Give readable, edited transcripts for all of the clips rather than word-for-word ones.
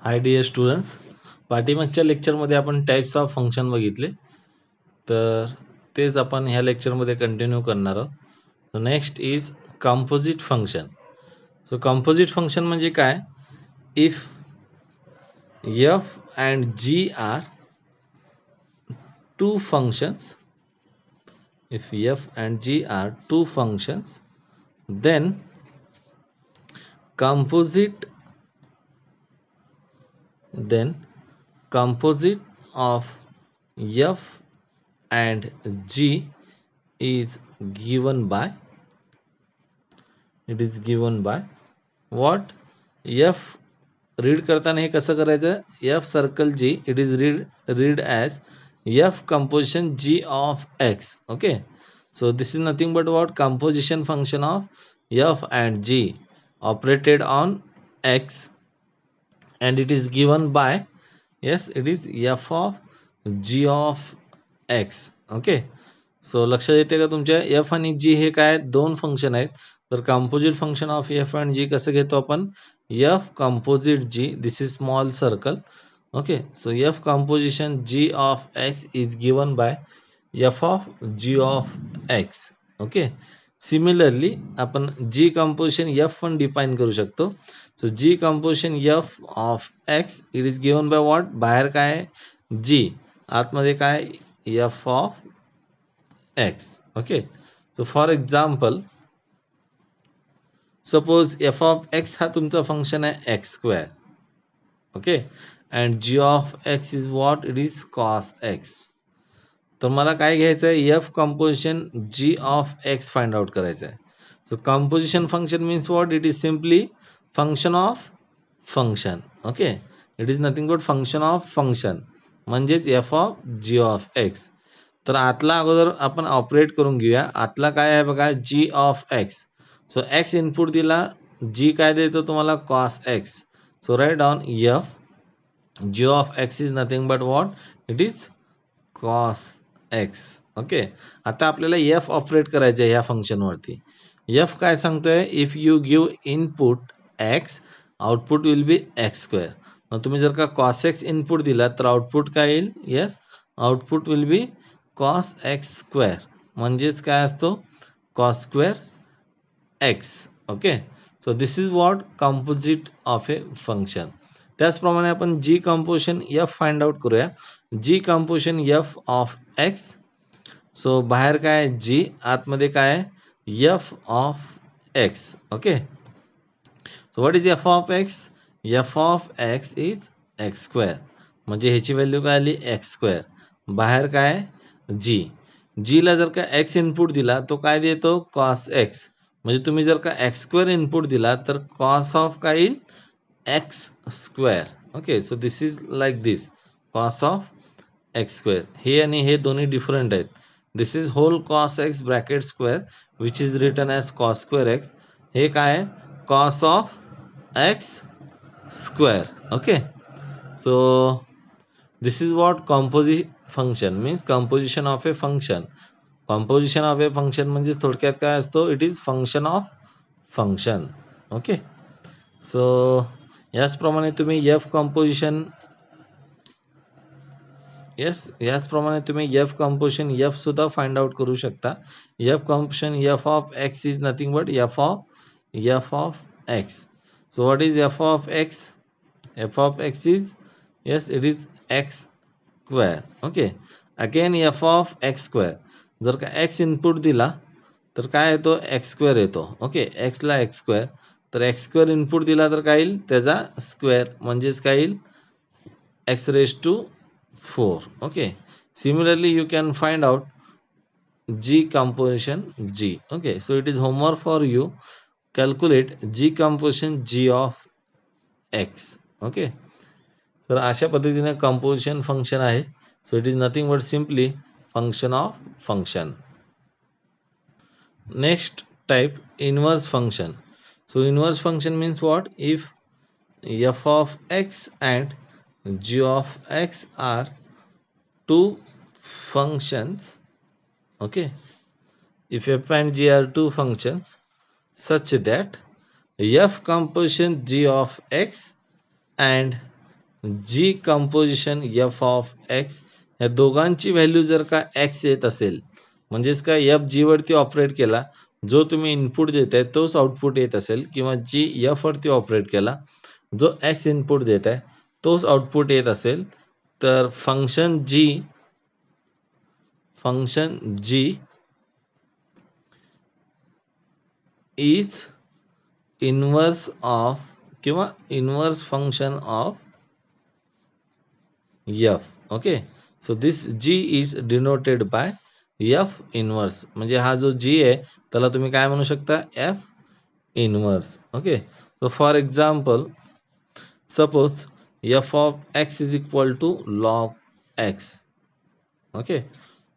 Hi dear students, पाठीमागच्या लेक्चरमध्ये आपण टाईप्स ऑफ फंक्शन बघितले, तर तेच आपण ह्या लेक्चरमध्ये कंटिन्यू करणार आहोत. So next is composite function. So composite function म्हणजे काय? If f and G are two functions, if f and g are two functions, then composite of f and g is given by what? f read करताना हे कसं करायचं? f circle g it is read as f composition g of x. Okay, so this is nothing but what? Composition function of f and g operated on x, and it is given by, yes, it is f of g of x. Okay, so लक्षात येते का तुमच्या? F आणि जी हे काय? दोन function आहेत. तर composite function of F and जी कसं घेतो आपण? F composite G, this is small circle. Okay, so F composition G of x is given by F of g of x. Okay, similarly आपण जी कंपोजिशन एफ पण define करू शकतो. So G composition F of x it is given by what? बाहेर काय? G, आतमध्ये काय? F of x. Okay, so for example, suppose f of x हा तुमचा फंक्शन आहे x square. Okay, and g of x is what? It is cos x. तर मला काय घ्यायचं आहे? f composition g of x find out करायचं आहे. So composition function means what? It is simply function of function. Okay, it is nothing but function of function, म्हणजेच f of g of x. तर आतला अगोदर आपण operate करून घेऊया. आतला काय आहे बघा? G of x. So X input दिला, जी काय देतो तुम्हाला? Cos X. So write down F G of x is nothing but what? It is cos X. Okay, आता आपल्याला एफ ऑपरेट करायचं आहे ह्या फंक्शनवरती. एफ काय सांगतोय? If you give input x, output will B x square. मग तुम्ही जर का कॉस एक्स इनपुट दिला तर आउटपुट काय येईल? Yes, output will be cos X square. म्हणजेच काय असतो? Cos square X. Okay, so this is what? Composite of a function. त्याचप्रमाणे आपण G composition F find out करूया. G composition F of x. So बाहेर काय? जी, आतमध्ये काय? F of x. Okay, so what is F of x? F of x is X square. म्हणजे ह्याची value काय आली? X square. बाहेर काय? जी. जीला जर का एक्स इनपुट दिला तो काय देतो? Cos x. म्हणजे तुम्ही जर का एक्स स्क्वेअर इनपुट दिला तर कॉस ऑफ काय येईल? X square. Okay, so this is like this, cos of X square. हे आणि हे दोन्ही डिफरंट आहेत. This is whole cos X bracket square which is written as cos square X. हे काय आहे? Cos of X square. Okay, so this is what composite function means. Composition of a function. Composition of a function म्हणजे थोडक्यात काय असतो? It is function of function. Okay, so याचप्रमाणे तुम्ही F composition, याचप्रमाणे तुम्ही एफ कंपोजिशन एफ सुद्धा find out करू शकता. F composition F of x is nothing but F of x. So what is f of x? f of x is, yes, it is x square. Okay, again f of x square. जर का x input दिला तर काय येतो? x square येतो. Okay, x ला x square. तर x square input दिला तर काय येईल? त्याचा स्क्वेअर, म्हणजेच काय येईल? x raise to 4. Okay, similarly you can find out g composition g. Okay, so it is homework for you. Calculate g composition g of x. Okay, तर अशा पद्धतीने कंपोजिशन फंक्शन आहे. So it is nothing but simply function of function. Next type, inverse function. So inverse function means what? If f of x and g of x are two functions. Okay, if f and g are two functions such that f composition g of x and g composition F of x या दोघांची value जर का x येत असेल, म्हणजेच का F G वरती operate केला, जो तुम्ही इनपुट देताय तोच आउटपुट येत असेल, किंवा जी एफ वरती ऑपरेट केला, जो एक्स इनपुट देत आहे तोच आउटपुट येत असेल, तर function G is inverse of किंवा inverse function of F. Okay, so this G is denoted by F inverse. म्हणजे हा जो जी आहे त्याला तुम्ही काय म्हणू शकता, f inverse. Okay, so for example, suppose f of x is equal to log x. Okay,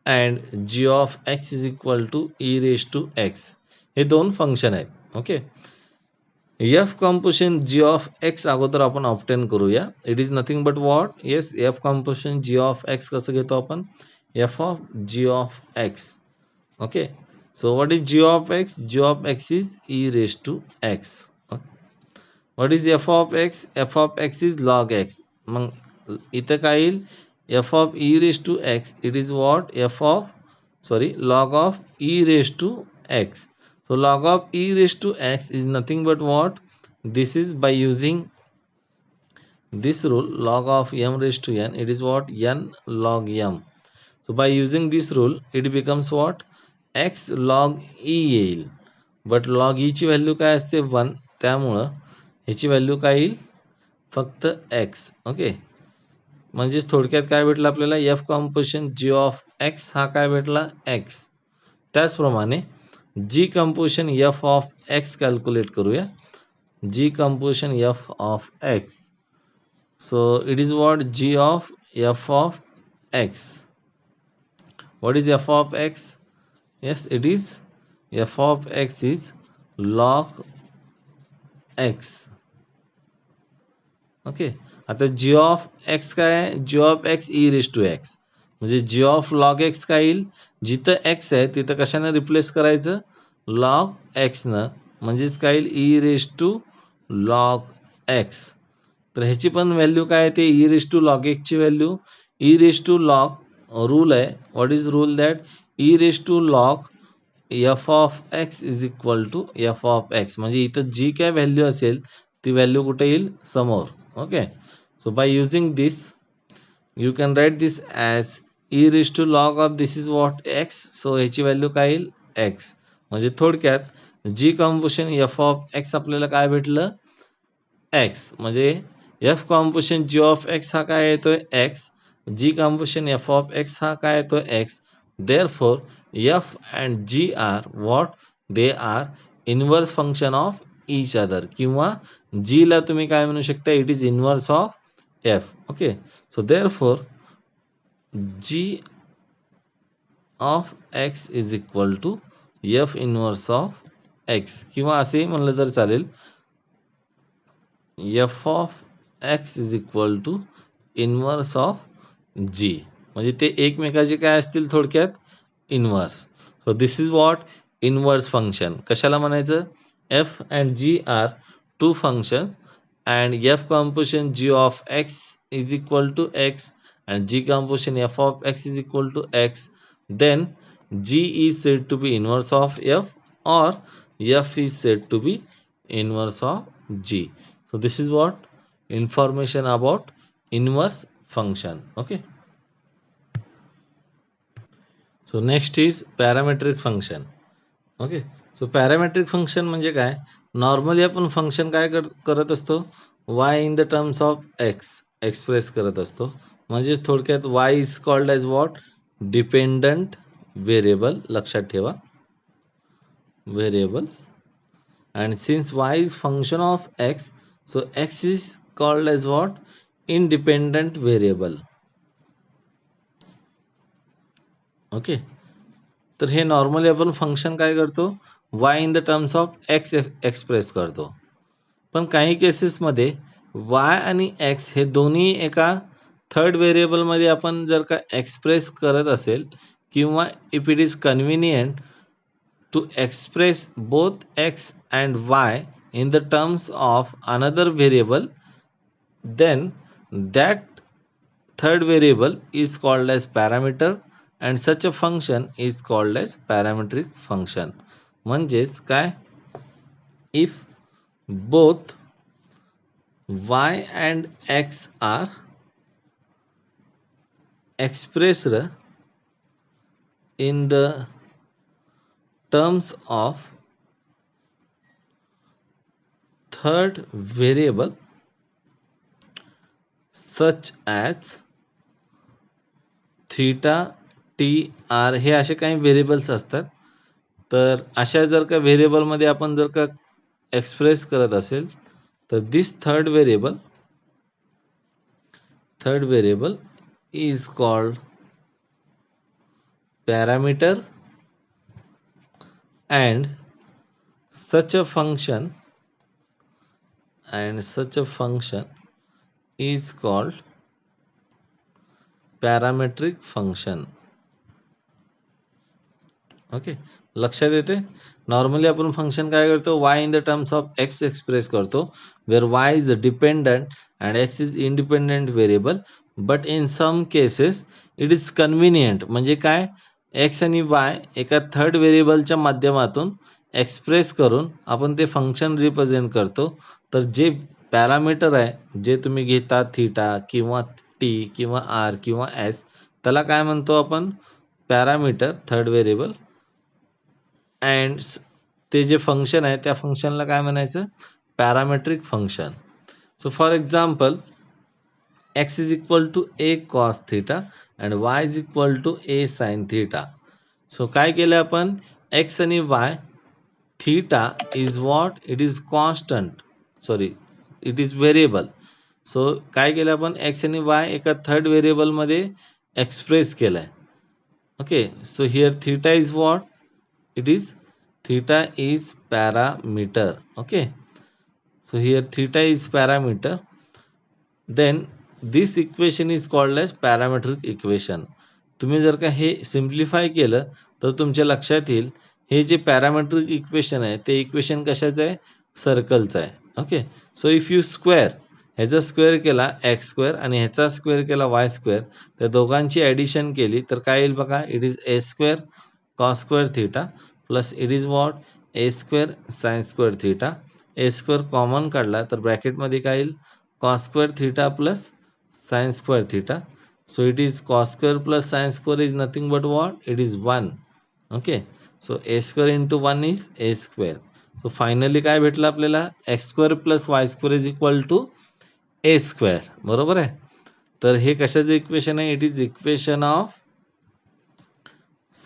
and g of x is equal to e raise to x. हे दोन फंक्शन आहेत. Okay, f composition G of x अगोदर आपण obtain करूया. It is nothing but what, yes, f composition G of x कसं घेतो आपण, f of g of x. Okay, so what is g of x, g of x is e raise to x. What is F of x, F of x is log x. मग इथं काय येईल, f of e raise to x, it is what, f of log of e raised to x. So log of e raised to x is nothing but what, this is by using this rule, log of m raised to n, it is what, n log m. So by using this rule it becomes what, x log e येईल. But log e ची value काय असते, 1, त्यामुळं ह्याची value काय येईल, फक्त x. Okay, म्हणजेच थोडक्यात काय भेटलं आपल्याला, F composition G of x हा काय भेटला, एक्स. त्याचप्रमाणे G composition F of X calculate करूया. G composition F of x, so it is what, G of F of X. What is F of X, yes, it is F of x is log x. Okay, आता G of X काय आहे, G of X E raise to X. म्हणजे G of log x काय येईल, जिथं x आहे तिथं कशाने रिप्लेस करायचं, लॉग एक्सनं. म्हणजेच काय येईल, E raise to log X. तर ह्याची पण व्हॅल्यू काय आहे, ते ई रेज टू लॉग एक्सची value, E raise to log rule आहे. What is rule, that E raise to log F of x is equal to F of X. म्हणजे इथं जी काय व्हॅल्यू असेल ती व्हॅल्यू कुठे येईल, समोर. Okay, so by using this you can write this as e raised to log of this is what, x. so ह्याची value काय येईल, x. म्हणजे थोडक्यात g composition f of x आपल्याला काय भेटलं, x. म्हणजे f composition G of x हा काय येतोय, x. G composition f of x हा काय येतोय, x. therefore f and g are what, they are inverse function of each other. किंवा g ला तुम्ही काय म्हणू शकता, it is inverse of f. Okay, so therefore g of x is equal to f inverse of x. किंवा असेही म्हणलं तर चालेल, F of x is equal to inverse of G. म्हणजे ते एकमेकाचे काय असतील, थोडक्यात inverse. So this is what, inverse function. कशाला म्हणायचं, F and G are two function, and F composition G of x is equal to X, and G composition f of x is equal to x. Then g is said to be inverse of f, or f is said to be inverse of g. So this is what information about inverse function. Okay, so next is parametric function. Okay, so parametric function म्हणजे काय, normally आपण function काय करत असतो, y in the terms of x express करत असतो. म्हणजे थोडक्यात y is called as what, dependent variable. लक्षात ठेवा, variable. and since y is function of x, so x is called as what, independent variable. Okay, तर हे normally आपण function काय करतो, y in the terms of x express करतो. पण काही केसेसमध्ये y आणि x हे दोन्ही एका थर्ड व्हेरिएबलमध्ये आपण जर का एक्सप्रेस करत असेल, किंवा if it is convenient to express both x and y in the terms of another variable, then that third variable is called as parameter and such a function is called as parametric function. म्हणजेच काय, if both y and x are expressed in the terms of third variable such as theta t r, हे असे काही variables असतात. तर अशा जर का व्हेरिएबलमध्ये आपण जर का एक्सप्रेस करत असेल तर this third variable is called parameter and such a function is called parametric function. Okay, लक्षात येते. नॉर्मली आपण फंक्शन काय करतो, y in the terms of x express करतो, where y is dependent and x is independent variable, but in some cases it is convenient. म्हणजे काय, x आणि y एका थर्ड व्हेरिएबलच्या माध्यमातून एक्सप्रेस करून आपण ते फंक्शन रिप्रेझेंट करतो. तर जे पॅरामीटर आहे, जे तुम्ही घेता थीटा किंवा टी किंवा आर किंवा एस, त्याला काय म्हणतो आपण, पॅरामीटर थर्ड व्हेरिएबल. अँड ते जे फंक्शन आहे त्या फंक्शनला काय म्हणायचं, parametric function. So for example x is equal to a cos theta and y is equal to a sine theta. So काय केलं आपण, x आणि y, theta is what, it is constant, sorry it is variable. So काय केलं आपण, x आणि y एका third व्हेरिएबलमध्ये एक्सप्रेस केलाय. Okay, so here theta is what, it is theta is parameter. Okay, so here theta is parameter, then this equation is called as parametric equation. तुम्ही जर का हे सिम्प्लिफाय केलं तर तुमच्या लक्षात येईल, हे जे पॅरामेट्रिक इक्वेशन आहे ते इक्वेशन कशाचं आहे, सर्कलचं आहे. Okay, so if you square, ह्याचा स्क्वेअर केला एक्स स्क्वेअर आणि ह्याचा स्क्वेअर केला वाय स्क्वेअर, त्या दोघांची ॲडिशन केली तर काय येईल बघा, it is a square cos square theta plus it is what, a square sin square theta. a square common काढला तर ब्रॅकेट मध्ये काय येईल, cos square theta plus sin square theta. so it is cos square plus sin square is nothing but what, it is 1. okay, so a square into 1 is a square. so finally काय भेटलं आपल्याला, x square plus y square is equal to a square. बरोबर आहे. तर हे कशाचं equation आहे, it is equation of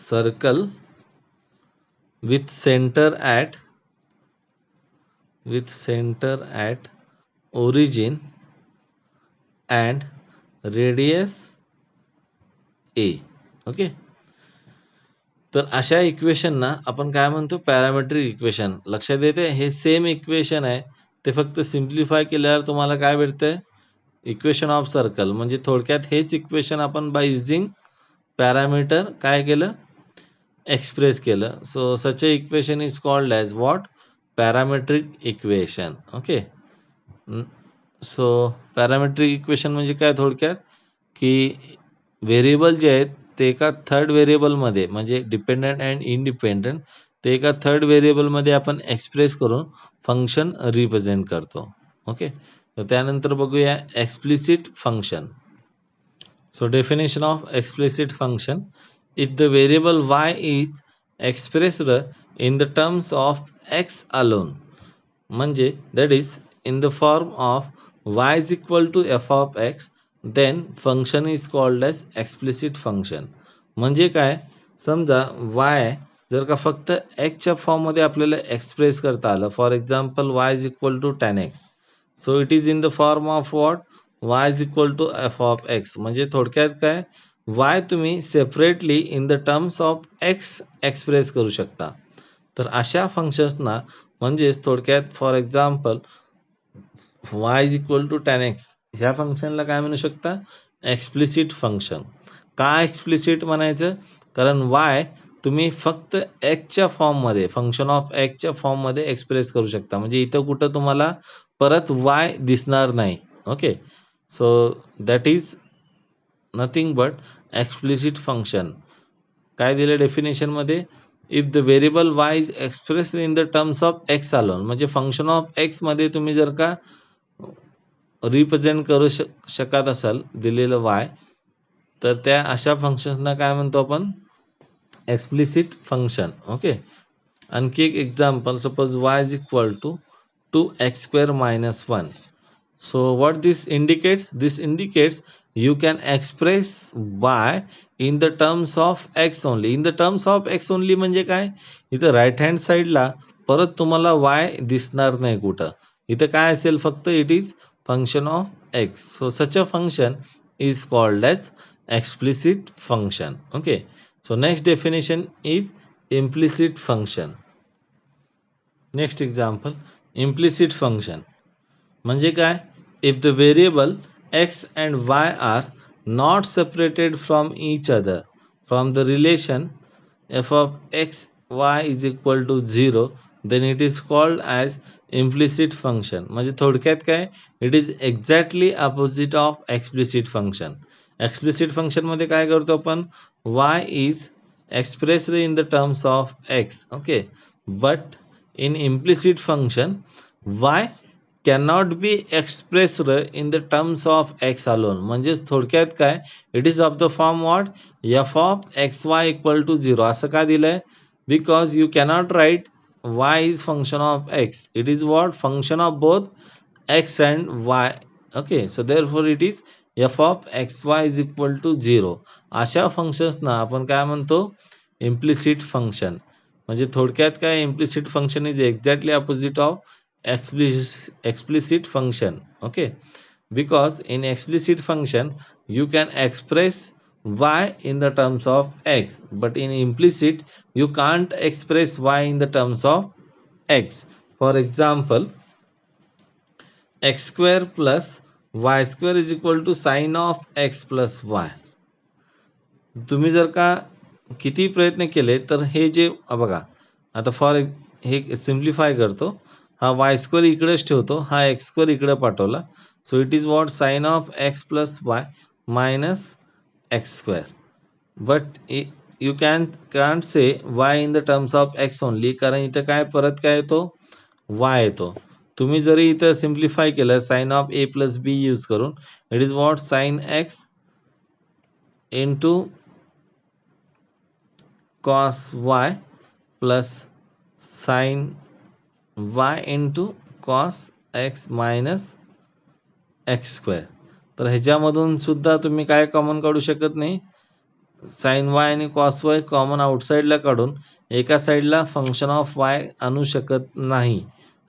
circle with center at origin and radius a. Okay, तर अशा इक्वेशनना आपण काय म्हणतो, पॅरामेट्रिक इक्वेशन. लक्षात येते, हे सेम इक्वेशन आहे, ते फक्त सिम्प्लिफाय केल्यावर तुम्हाला काय भेटतंय, इक्वेशन ऑफ सर्कल. म्हणजे थोडक्यात हेच इक्वेशन आपण बाय युझिंग पॅरामीटर काय केलं, एक्सप्रेस केलं. So such A equation is called as what, parametric equation. Okay, so parametric equation म्हणजे काय, थोडक्यात की व्हेरिएबल जे आहेत ते एका थर्ड व्हेरिएबलमध्ये, म्हणजे डिपेंडंट अँड इंडिपेंडंट, ते एका थर्ड व्हेरिएबलमध्ये आपण एक्सप्रेस करून फंक्शन रिप्रेझेंट करतो. ओके, तर त्यानंतर बघूया explicit function. So definition of explicit function, if the variable y is expressed in the terms of x alone, म्हणजे that is in the form of y is equal to f of x, then function is called as explicit function. म्हणजे काय, समजा y जर का फक्त x च्या form मध्ये आपल्याला एक्सप्रेस करता आलं, for example y is equal to tan x, so it is in the form of what, y is equal to f of x. म्हणजे थोडक्यात काय, y तुम्ही separately in the terms of x express करू शकता. तर अशा फंक्शन्सना म्हणजेच थोडक्यात for example y is equal to tan x, ह्या फंक्शनला काय म्हणू शकता, एक्सप्लिसिट फंक्शन. का एक्सप्लिसिट म्हणायचं, कारण y तुम्ही फक्त एक्सच्या फॉर्ममध्ये, फंक्शन ऑफ एक्सच्या फॉर्ममध्ये एक्सप्रेस करू शकता. म्हणजे इथं कुठं तुम्हाला परत y दिसणार नाही. Okay, so that is nothing but explicit function. काय दिलं डेफिनेशन मध्ये? If the variable y is express in the terms of x alone, म्हणजे फंक्शन ऑफ x मध्ये तुम्ही जर का रिप्रेझेंट करू शकत असाल दिलेलं y, तर त्या अशा फंक्शन्सना काय म्हणतो आपण? Explicit function. ओके. आणखी एक example, suppose y is equal to 2x² - 1. So what this indicates? This indicates you can express y in the terms of x only. In the terms of x only म्हणजे काय? इथं right hand साईडला परत तुम्हाला y दिसणार नाही कुठं. इथं काय असेल? फक्त it is function of x. So such a function is called as explicit function. Okay. So next definition is implicit function. Next example, implicit function म्हणजे काय? If the variable x and y are not separated from each other from the relation f of x y is equal to 0, then it is called as implicit function. म्हणजे थोडक्यात काय? It is exactly opposite of explicit function. Explicit function मध्ये काय करतो आपण? Y is expressed in the terms of x. Okay. But in implicit function, y cannot be expressed in the terms of x alone. म्हणजेच थोडक्यात काय? It is of the form what? f of xy equal to 0. असं का दिलंय? Because you cannot write y is function of x. It is what? Function of both x and y. Okay. So therefore it is f of xy is equal to 0. अशा फंक्शन्सना आपण काय म्हणतो? Implicit function. म्हणजे थोडक्यात काय? Implicit function is exactly opposite of explicit function. Okay. Because in explicit function you can express y in the terms of x, but in implicit you can't express y in the terms of x. For example, x square plus y square is equal to sin of x plus y. तुम्ही जर का किती प्रयत्न केले तर हे जे बघा, आता फॉर हे सिम्प्लिफाय करतो. हा वाय स्क्वेअर इकडेच ठेवतो, हा एक्स स्क्वेअर इकडे पाठवला. So it is what? Sine of x plus y minus x square. But you can't say y in the terms of x only, कारण इथं काय परत काय येतो? वाय येतो. तुम्ही जरी इथं सिम्प्लिफाय केलं sine of A plus B use करून, it is what? Sine X into cos Y plus sine y into cos X minus x square. तर ह्याच्यामधून सुद्धा तुम्ही काय कॉमन काढू शकत नाही? साइन वाय आणि कॉस वाय कॉमन आउटसाईडला काढून एका साईडला फंक्शन ऑफ वाय आणू शकत नाही.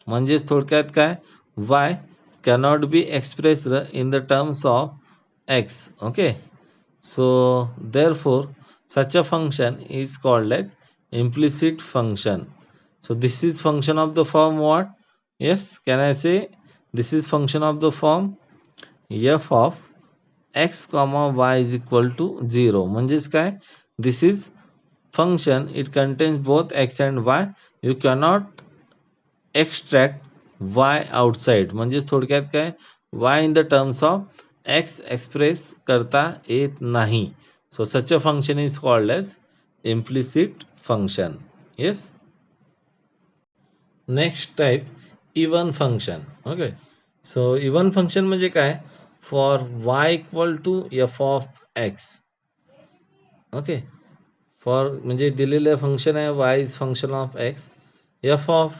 म्हणजेच थोडक्यात काय? Y cannot be expressed in the terms of x. Okay. So therefore such a function is called as implicit function. So this is function of the form what? Yes, can I say this is function of the form f of x comma y is equal to 0. म्हणजेच काय? This is function, it contains both x and y. You cannot extract y outside. म्हणजेच थोडक्यात काय? y in the terms of x express करता येत नाही. So such a function is called as implicit function. Yes. Next type, even function. Okay. So even function म्हणजे काय? For y equal to f of x. Okay. For म्हणजे दिलेलं function आहे y is function of x. f of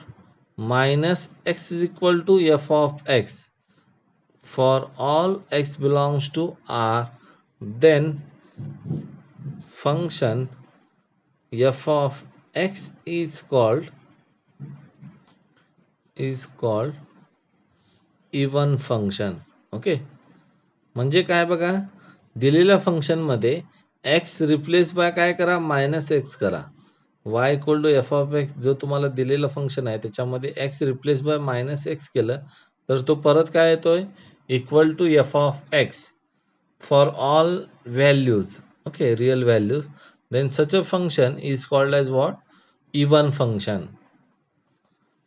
minus x is equal to f of x. For all x belongs to R, then function f of x is called even function. Okay. म्हणजे काय बघा, दिलेल्या function मध्ये x replace by काय करा? Minus x करा. y equal to F of x जो तुम्हाला दिलेलं फंक्शन आहे त्याच्यामध्ये x replace by minus x केलं तर तो परत काय येतोय? Equal to F of x for all values. Okay. Real values. then such a function is called as what? Even function.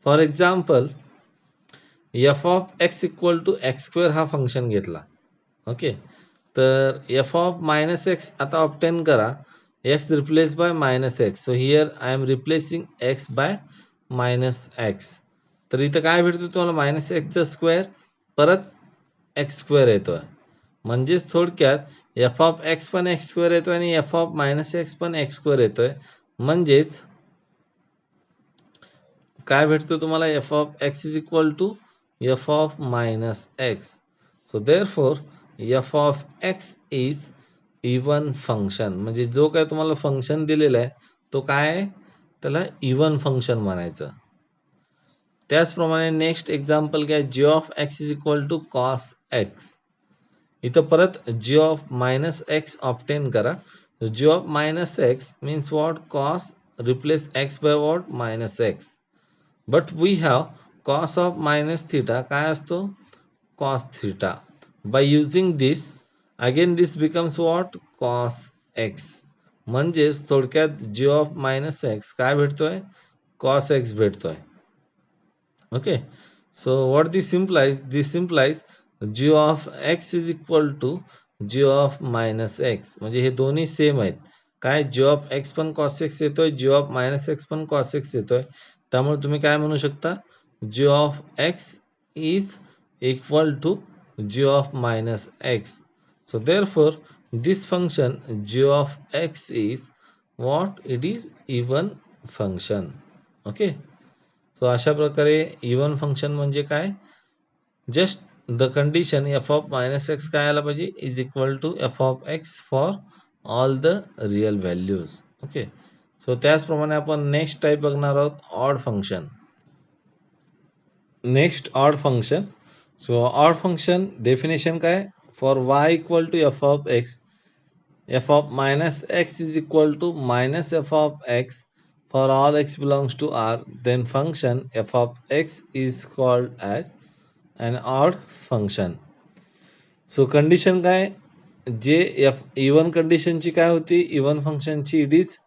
For example, f of x equal to x square हा function घेतला. Okay. तर F of minus x आता obtain करा. X replace by minus x. So here I am replacing x bye minus x. तर इथं काय भेटतं तुम्हाला मायनस एक्सचा स्क्वेअर परत एक्स स्क्वेअर येतोय. म्हणजेच थोडक्यात एफ ऑफ एक्स पण एक्स स्क्वेअर येतोय आणि एफ ऑफ मायनस एक्स पण एक्स स्क्वेअर येतोय. म्हणजेच काय भेटतं तुम्हाला f of x is equal to F of minus x. So therefore f of x is even function. म्हणजे जो काय तुम्हाला फंक्शन दिलेला आहे तो काय आहे, त्याला इवन फंक्शन म्हणायचं. त्याचप्रमाणे नेक्स्ट एक्झाम्पल घ्या. G of x is equal to cos X. इथं परत G of minus X obtain करा. G of minus X means what, cos replace X by what, minus X. But we have cos of minus theta काय असतो, cos theta. By using this again this becomes what, cos X. म्हणजेच थोडक्यात G of minus x काय भेटतोय, cos X भेटतोय. Okay. So what this implies G of x is equal to G of minus X. म्हणजे हे दोन्ही same आहेत. काय, जी ऑफ एक्स पण कॉस एक्स येतोय, जी ऑफ मायनस एक्स पण कॉस एक्स येतोय. त्यामुळे तुम्ही काय म्हणू शकता, G of x is equal to G of minus x. So therefore this function G of x is what, it is even function. Okay. So अशा प्रकारे even function म्हणजे काय, just the condition F of minus x काय आला पाहिजे, is equal to F of x for all the real values. Okay. So त्याचप्रमाणे आपण next type बघणार आहोत, odd function. Next odd function. So odd function definition काय, for y equal to F of x, f of minus x is equal to minus f of x for all x belongs to R, then function f of x is called as an odd function. So condition काय, जे F even कंडिशनची काय होती, even फंक्शनची it is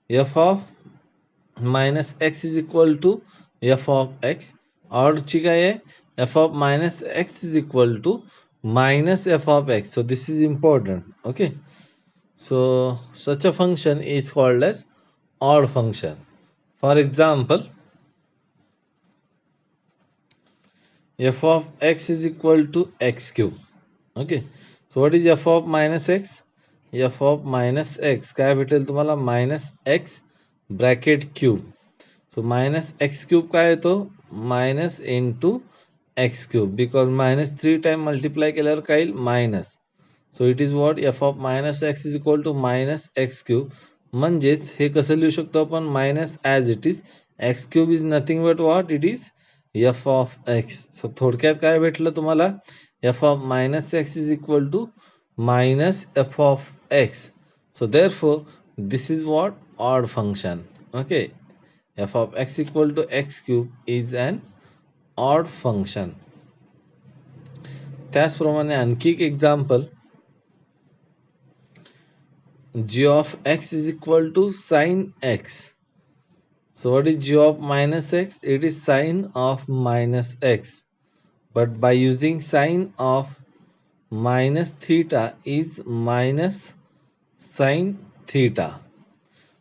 F of minus x is equal to F of x. ऑडची काय आहे, f of minus x is equal to minus f of x. So this is important. Okay. So such a function is called as odd function. For example, f of x is equal to x cube. Okay. So what is f of minus x? f of minus x काय भेटेल तुम्हाला, minus x bracket cube. So minus x cube काय येतो, minus into x cube, because minus 3 time multiply केल्यावर काय येईल, minus. So it is what, f of minus x is equal to minus x cube. म्हणजेच हे कसं लिहू शकतो आपण, minus as it is x cube is nothing but what, it is F of x. So थोडक्यात काय भेटलं तुम्हाला, f of minus x is equal to minus f of x. So therefore this is what, odd function. Okay. F of x equal to x cube is an odd function. त्याचप्रमाणे आणखी एक example, g of x is equal to sine x. So what is g of minus x? It is sine of minus x. But by using sine of minus theta is minus sine theta.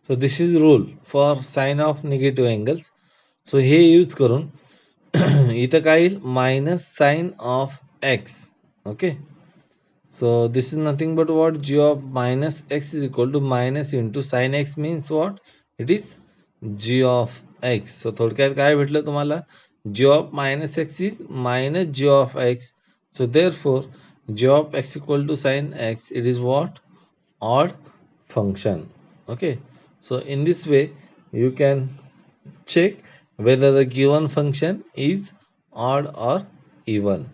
So this is rule for sine of negative angles. So हे use करून इथं काय येईल, minus sine of x. Okay. So this is nothing but what, g of minus x is equal to minus into sin x means what, it is g of x. So थोडक्यात काय भेटलं तुम्हाला, g of minus x is minus g of x. So therefore g of x equal to sin x, it is what, odd function. Okay. So in this way you can check whether the given function is odd or even.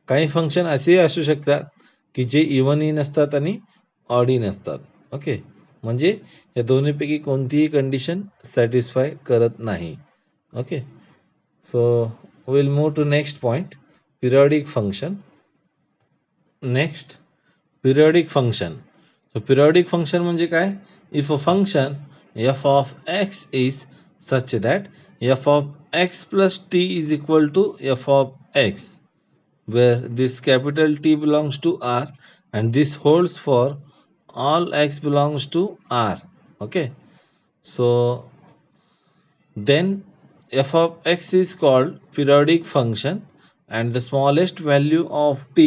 काही function असेही असू शकतात की जे इव्हनही नसतात आणि ऑडही नसतात. Okay. म्हणजे या दोन्हीपैकी कोणतीही कंडिशन सॅटिस्फाय करत नाही. Okay. So will move to next point, periodic function. Next, periodic function. So periodic function म्हणजे काय, if a function f of x is such that f of x plus T is equal to F of x. where this capital T belongs to R and this holds for all x belongs to R. Okay, so then f of x is called periodic function and the smallest value of t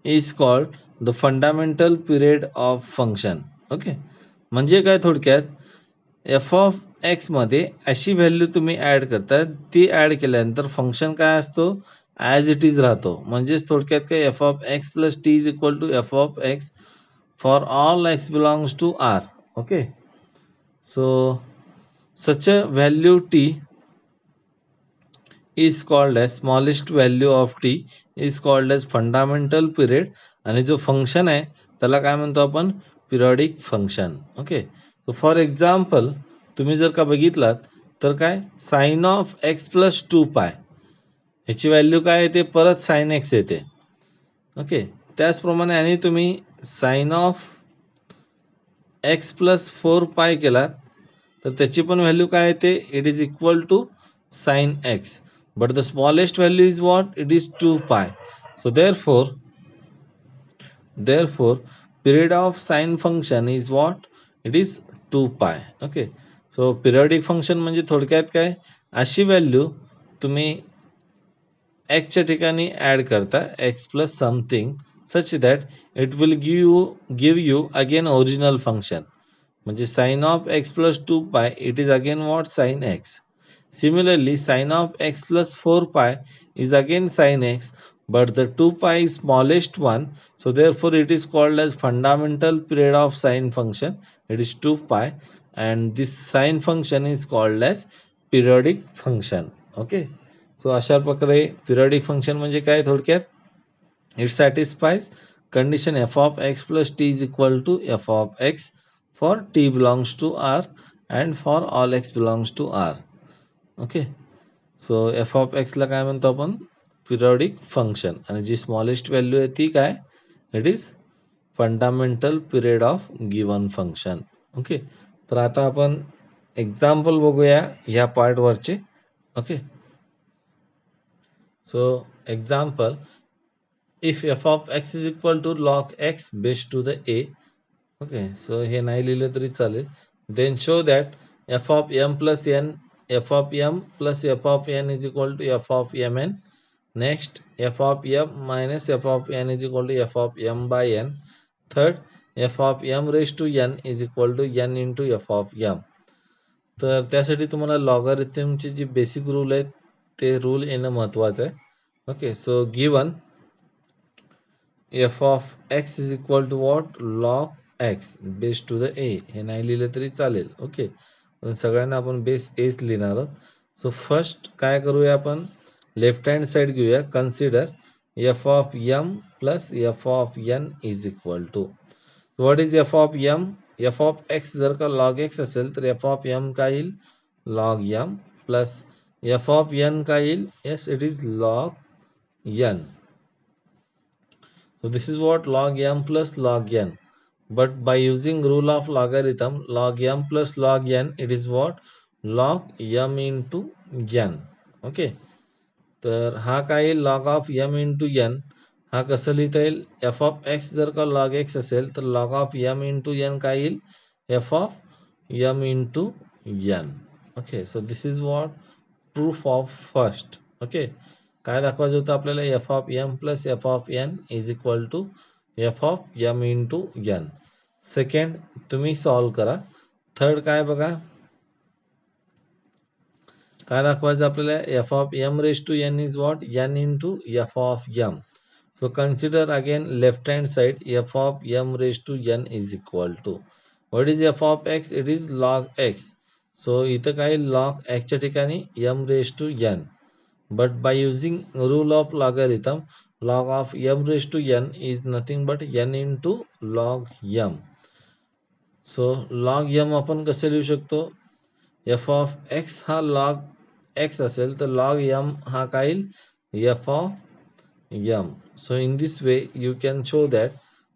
is called the fundamental period of function. Okay, म्हणजे काय थोडक्यात f of x मध्ये अशी value तुम्ही add करता ती add केल्यानंतर function काय असतो ॲज इट इज राहतो. म्हणजेच थोडक्यात काय F of x plus T is equal to F of x for all x belongs to R. Okay, so such a value t is called as smallest value of t is called as fundamental period आणि जो function आहे त्याला काय म्हणतो आपण periodic function. Okay, so for example तुम्ही जर का बघितलात तर काय साइन ऑफ एक्स प्लस 2 पाय ह्याची व्हॅल्यू काय येते परत साइन एक्स येते. ओके, त्याचप्रमाणे आणि तुम्ही साइन ऑफ एक्स प्लस 4 पाय केला तर त्याची पण व्हॅल्यू काय येते it is equal to sine x but the smallest value is what it is 2 pi. So therefore period of sine function is what it is 2 pi. Okay, so periodic function म्हणजे थोडक्यात काय अशी value तुम्ही x च्या ठिकाणी add करता x plus something such that it will give you again original function. म्हणजे sin of x plus 2 pi it is again what sin x. Similarly, sin of x plus 4 pi is again sin x, but the 2 pi is smallest one, so therefore it is called as fundamental period of sine function. It is 2 pi, and this sine function is called as periodic function. Okay, so अशा प्रकारे periodic function म्हणजे काय थोडक्यात it satisfies condition f of x plus t is equal to f of x for t belongs to R and for all x belongs to R. Okay, so f of एक्सला काय म्हणतो आपण periodic function आणि जी smallest value आहे ती काय it is fundamental period of given function. Okay, तर आता आपण एक्झाम्पल बघूया ह्या पार्टवरचे. Okay, so example if f of x is equal to log x base to the a. Okay, so हे नाही लिहिलं तरी चालेल. Then show that f of m plus n f of m plus f of n is equal to f of mn. Next, f of m minus f of n is equal to f of m by n. Third, f of m raised to n is equal to n into f of m. तर त्यासाठी तुम्हाला लॉगरिथमचे जे basic rule आहेत ते rule येणं महत्त्वाचं आहे. Okay, so given f of x is equal to what log x base to the a. हे नाही लिहिलं तरी चालेल. ओके, सगळ्यांना आपण बेस एच लिहिणार आहोत. सो फर्स्ट काय करूया आपण लेफ्ट हँड साइड घेऊया. Consider f of m plus f of n is equal to what is F of m. F of x जर का लॉग एक्स असेल तर एफ ऑफ एम काय येईल log m plus f of n काय येईल yes it is log n. So this is what log m plus log n. But by using rule of logarithm log m plus log n it is what log m into n. Okay, तर हा काय येईल log of m into n. हा कसं लिहिता येईल f of x जर का log x असेल तर log of m into n काय येईल f of m into n. Okay, so this is what proof of first. Okay, काय दाखवायचं होतं आपल्याला f of m plus f of n is equal to f of m into n. Second तुम्ही solve करा. Third काय बघा काय दाखवायचं आपल्याला f of m raise to n is what n into f of m. So consider again left hand side f of m raise to n is equal to what is F of x it is log x. So इथं काय log एक्सच्या ठिकाणी m raise to n. But by using rule of logarithm log of m raised to n is nothing but n into log m. So log m आपण कसे लिहू शकतो f of x हा log x असेल तर log m हा काय येईल f of m. So in this way you can show that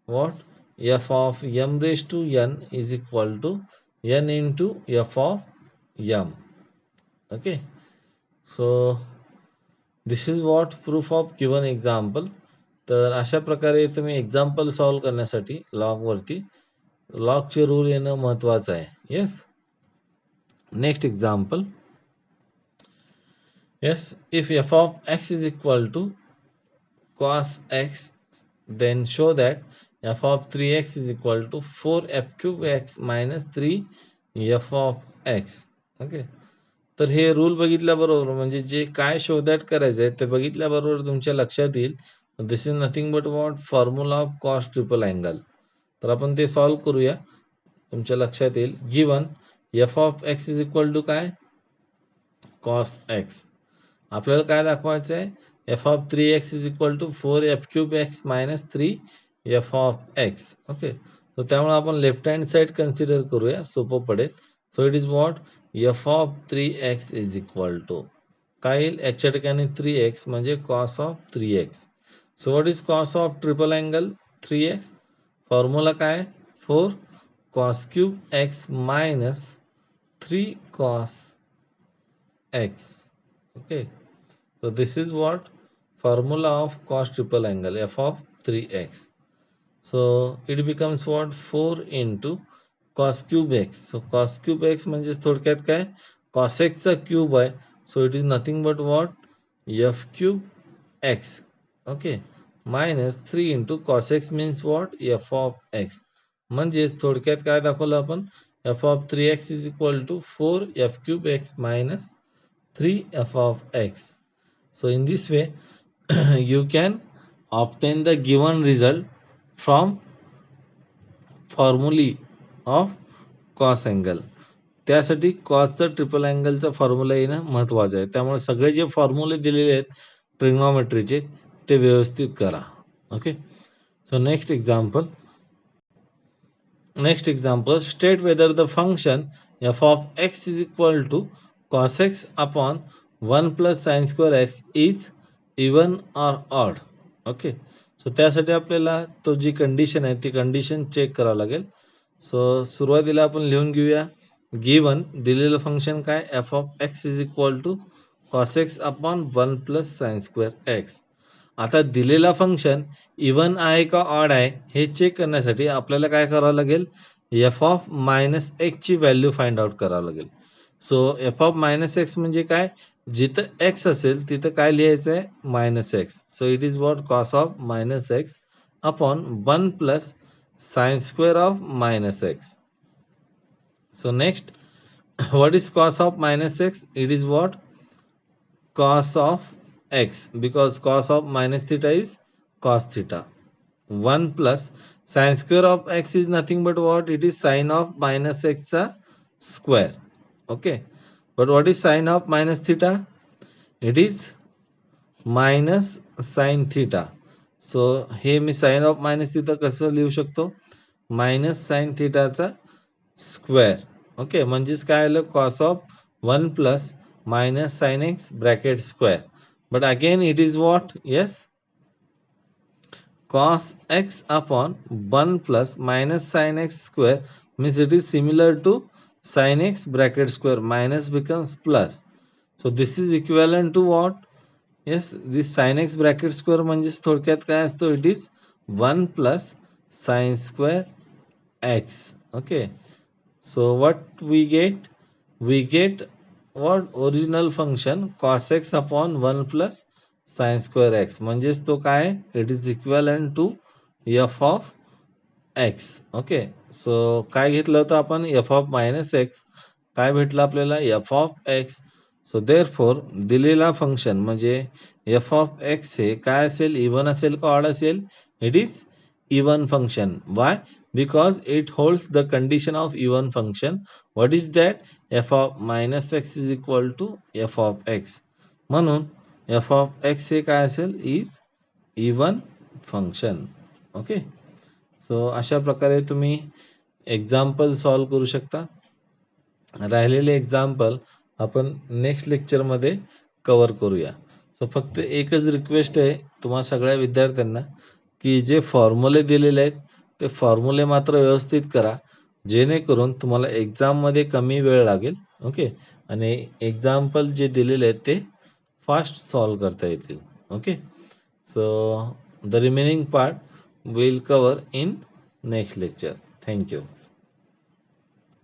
what f of m raise to n is equal to n into f of m. Okay, so this is what proof of given example. तर अशा प्रकारे तुम्ही example solve करण्यासाठी लॉगवरती लॉगचे rule येणं महत्त्वाचं आहे. Yes. Next example. Yes, if f of x is equal to cos x, then show that f of 3x is equal to 4f cube x minus 3 f of x. Okay. तर हे rule बघितल्याबरोबर म्हणजे जे काय show that करायचं आहे ते बघितल्याबरोबर तुमच्या लक्षात येईल. This is nothing but what formula of cos triple angle. तर आपण ते सॉल्व्ह करूया. तुमच्या लक्षात येईल. Given f of x is equal to काय? Cos x. आपल्याला काय दाखवायचं आहे? F of 3x is equal to 4f cube x minus 3f of x. Okay. तर त्यामुळे आपण लेफ्ट हँड साईड कन्सिडर करूया, सोपं पडेल. So it is what? F of 3x is equal to काय येईल? एक्सच्या ठिकाणी 3x म्हणजे cos of 3x. So what is cos of triple angle 3x? Formula काय? 4 cos cube x minus 3 cos x. Okay, so this is what formula of cos triple angle f of 3x. So it becomes what? 4 into cos cube x. So cos cube x म्हणजे थोडक्यात काय? cos x चा cube आहे. So it is nothing but what? f cube x. Okay, minus 3 into cos x means what? f of x. म्हणजेच थोडक्यात काय दाखवलं आपण? f of 3x is equal to 4f cube x minus 3f of x. So in this way you can obtain the given result from formulae of cos angle. त्यासाठी कॉसचा triple अँगलचा formula येणं महत्त्वाचं आहे. त्यामुळे सगळे जे फॉर्म्युले दिलेले आहेत ट्रिग्नॉमेट्रीचे ते व्यवस्थित करा. Okay. So next example state whether the function f of x is equal to cos x upon 1 plus sin square x is even or odd. Okay. So त्यासाठी आपल्याला तो जी कंडिशन आहे ती कंडिशन चेक करावं लागेल. सो सुरुवातीला आपण लिहून घेऊया. गिवन दिलेलं फंक्शन काय? f of x is equal to cos x upon 1 plus sine square x. आता दिलेला फंक्शन इवन आहे का ऑड आहे हे चेक करण्यासाठी आपल्याला काय करावं लागेल? एफ ऑफ मायनस एक्स ची व्हॅल्यू फाइंड आउट करावं लागेल. So f of minus X म्हणजे काय? जिथं एक्स असेल तिथं काय लिहायचं आहे? Minus x. So it is what? Cos of minus x upon 1 plus sine square of minus x. So next, what is cos of minus x? It is what? Cos of x, because cos of minus theta is cos theta. 1 plus sin square of x is nothing but what? It is sin of minus x square. Okay. But what is sin of minus theta? It is minus sin theta. So हे मी sin of minus theta कसं लिहू शकतो? Minus sin theta चा square. Okay. म्हणजेच काय आलं? Cos of 1 plus minus sine x bracket square. But again it is what? Yes, cos x upon 1 plus minus sin x square means it is similar to sin x bracket square. Minus becomes plus. So this is equivalent to what? Yes, this sin x bracket square म्हणजेच थोडक्यात काय असतो? It is 1 plus sin square x. Okay. So what we get? We get what? Original function cos x upon 1 plus sin square x. म्हणजेच तो काय? It is equivalent to f of x. Okay. So काय घेतलं होतं आपण? f of minus x. काय भेटलं आपल्याला? f of x. So therefore दिलेला फंक्शन म्हणजे f of x हे काय असेल? इवन असेल का ऑड असेल? It is even function. Y? Because it holds the condition of even function. What is that? f of minus x is equal to f of x. म्हणून f of x हे काय असेल? Is even function. Okay. So अशा प्रकारे तुम्ही example solve करू शकता. राहिलेले एक्झाम्पल आपण नेक्स्ट लेक्चरमध्ये कव्हर करूया. सो फक्त एकच रिक्वेस्ट आहे तुम्हा सगळ्या विद्यार्थ्यांना की जे फॉर्म्युले दिलेले आहेत ते फॉर्म्युले मात्र व्यवस्थित करा, जेणेकरून तुम्हाला एक्झाममध्ये कमी वेळ लागेल. ओके. आणि एक्झाम्पल जे दिलेले आहेत ते फास्ट सॉल्व्ह करता येतील. Okay. So The remaining part we'll cover in next lecture. Thank you.